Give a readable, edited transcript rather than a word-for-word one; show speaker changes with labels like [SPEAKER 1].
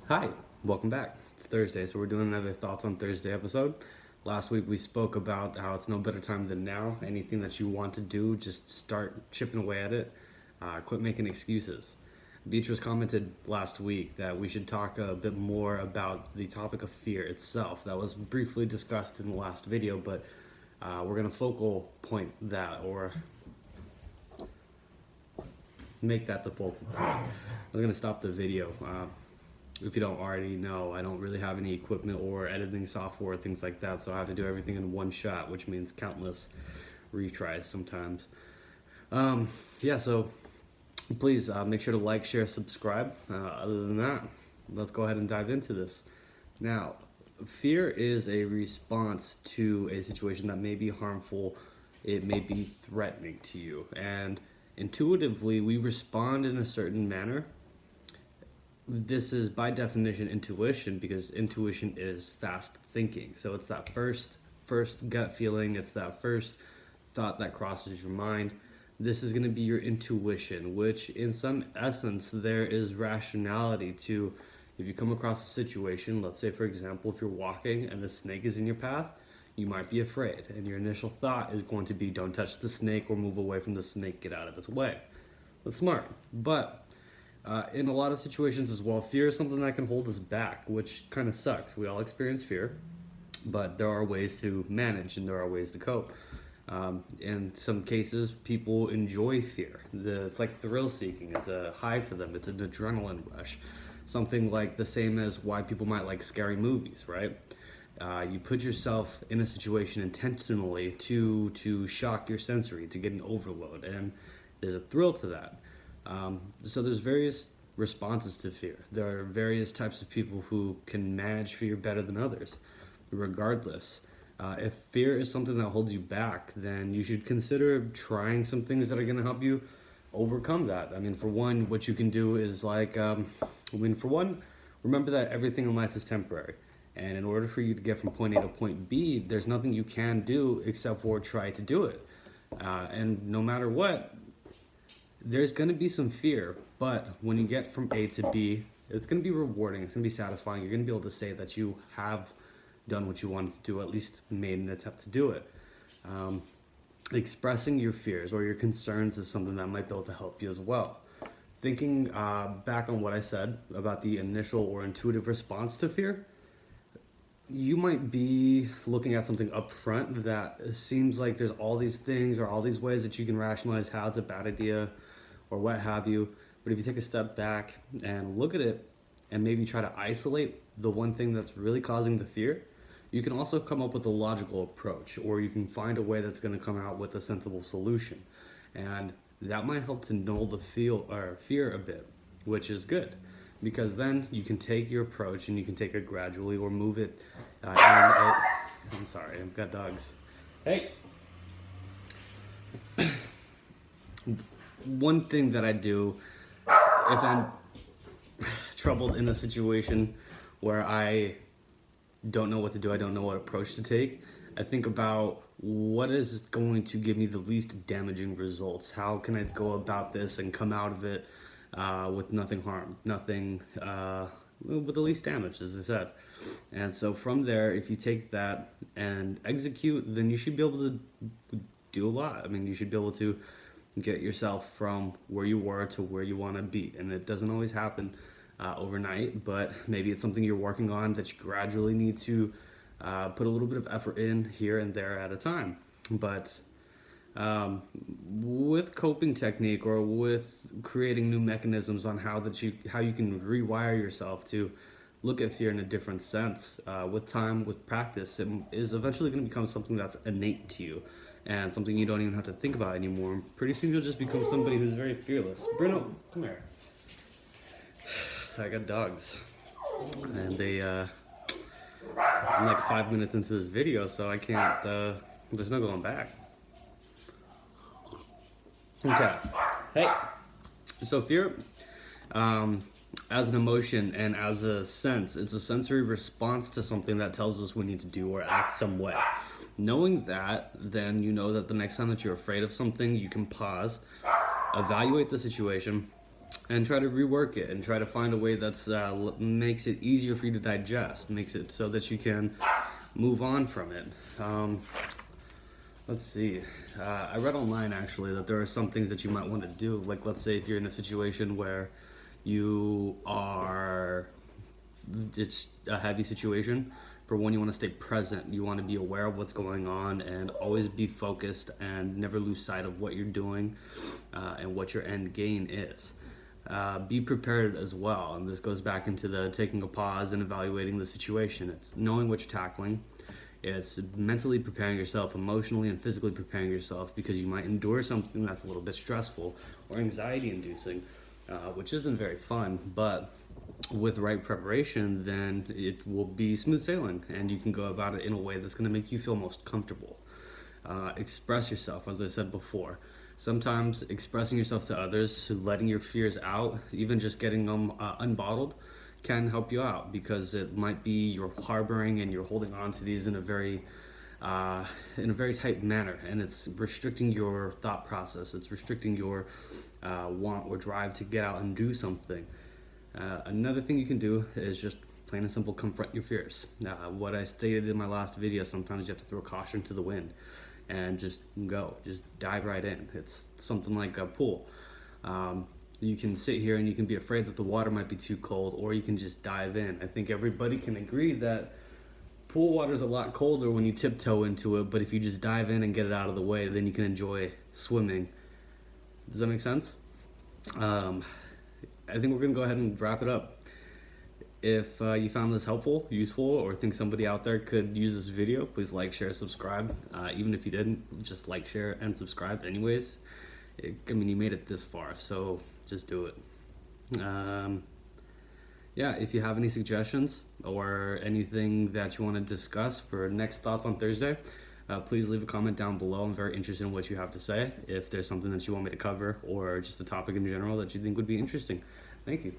[SPEAKER 1] Hi, welcome back. It's Thursday, so we're doing another Thoughts on Thursday episode. Last week we spoke about how it's no better time than now. Anything that you want to do, just start chipping away at it. Quit making excuses. Beatrice commented last week that we should talk a bit more about the topic of fear itself. That was briefly discussed in the last video, but we're going to focal point that, or make that the focal point. I was going to stop the video. If you don't already know, I don't really have any equipment or editing software, things like that, so I have to do everything in one shot, which means countless retries sometimes. So please make sure to like, share, subscribe. Other than that, let's go ahead and dive into this. Now, fear is a response to a situation that may be harmful, it may be threatening to you, and intuitively we respond in a certain manner. This is by definition intuition, because intuition is fast thinking. So it's that first gut feeling, it's that first thought that crosses your mind. This is going to be your intuition, which in some essence there is rationality to. If you come across a situation, let's say for example if you're walking and the snake is in your path, you might be afraid, and your initial thought is going to be don't touch the snake or move away from the snake, get out of its way. That's smart. But in a lot of situations as well, fear is something that can hold us back, which kind of sucks. We all experience fear, but there are ways to manage and there are ways to cope. In some cases, people enjoy fear. It's like thrill seeking. It's a high for them. It's an adrenaline rush. Something like the same as why people might like scary movies, right? You put yourself in a situation intentionally to shock your sensory, to get an overload, and there's a thrill to that. So there's various responses to fear. There are various types of people who can manage fear better than others. Regardless, if fear is something that holds you back, then you should consider trying some things that are going to help you overcome that. I mean, for one, what you can do is remember that everything in life is temporary. And in order for you to get from point A to point B, there's nothing you can do except for try to do it. And no matter what, there's going to be some fear, but when you get from A to B, it's going to be rewarding, it's going to be satisfying. You're going to be able to say that you have done what you wanted to do, at least made an attempt to do it. Expressing your fears or your concerns is something that might be able to help you as well. Thinking back on what I said about the initial or intuitive response to fear, you might be looking at something up front that seems like there's all these things or all these ways that you can rationalize how it's a bad idea or what have you. But if you take a step back and look at it and maybe try to isolate the one thing that's really causing the fear, you can also come up with a logical approach, or you can find a way that's going to come out with a sensible solution. And that might help to null the fear a bit, which is good. Because then you can take your approach and you can take it gradually or move it. I'm sorry, I've got dogs. Hey! One thing that I do if I'm troubled in a situation where I don't know what to do, I don't know what approach to take, I think about what is going to give me the least damaging results. How can I go about this and come out of it with nothing harmed, with the least damage, as I said. And so from there, if you take that and execute, then you should be able to do a lot. I mean, you should be able to get yourself from where you were to where you want to be. And it doesn't always happen overnight, but maybe it's something you're working on that you gradually need to put a little bit of effort in here and there at a time. But with coping technique or with creating new mechanisms on how you can rewire yourself to look at fear in a different sense, with time, with practice, it is eventually going to become something that's innate to you and something you don't even have to think about anymore. Pretty soon you'll just become somebody who's very fearless. Bruno, come here. So I got dogs, and I'm like 5 minutes into this video, so I can't, there's no going back. Okay. Hey. So fear, as an emotion and as a sense, it's a sensory response to something that tells us we need to do or act some way. Knowing that, then you know that the next time that you're afraid of something, you can pause, evaluate the situation, and try to rework it and try to find a way that's makes it easier for you to digest, makes it so that you can move on from it. Let's see. I read online actually that there are some things that you might want to do. Like, let's say if you're in a situation where you are, it's a heavy situation. For one, you want to stay present. You want to be aware of what's going on and always be focused and never lose sight of what you're doing and what your end game is. Be prepared as well. And this goes back into the taking a pause and evaluating the situation. It's knowing what you're tackling. It's mentally preparing yourself, emotionally and physically preparing yourself, because you might endure something that's a little bit stressful or anxiety inducing, which isn't very fun, but with right preparation, then it will be smooth sailing and you can go about it in a way that's going to make you feel most comfortable. Express yourself, as I said before. Sometimes expressing yourself to others, letting your fears out, even just getting them unbottled, can help you out, because it might be you're harboring and you're holding on to these in a very tight manner, and it's restricting your thought process. It's restricting your want or drive to get out and do something. Another thing you can do is just plain and simple confront your fears. What I stated in my last video, sometimes you have to throw caution to the wind and just dive right in. It's something like a pool. You can sit here and you can be afraid that the water might be too cold, or you can just dive in. I think everybody can agree that pool water is a lot colder when you tiptoe into it, but if you just dive in and get it out of the way, then you can enjoy swimming. Does that make sense? I think we're gonna go ahead and wrap it up. If you found this helpful, useful, or think somebody out there could use this video, please like, share, subscribe. Even if you didn't, just like, share, and subscribe anyways. You made it this far, so just do it. Yeah, if you have any suggestions or anything that you want to discuss for next Thoughts on Thursday, please leave a comment down below. I'm very interested in what you have to say. If there's something that you want me to cover or just a topic in general that you think would be interesting. Thank you.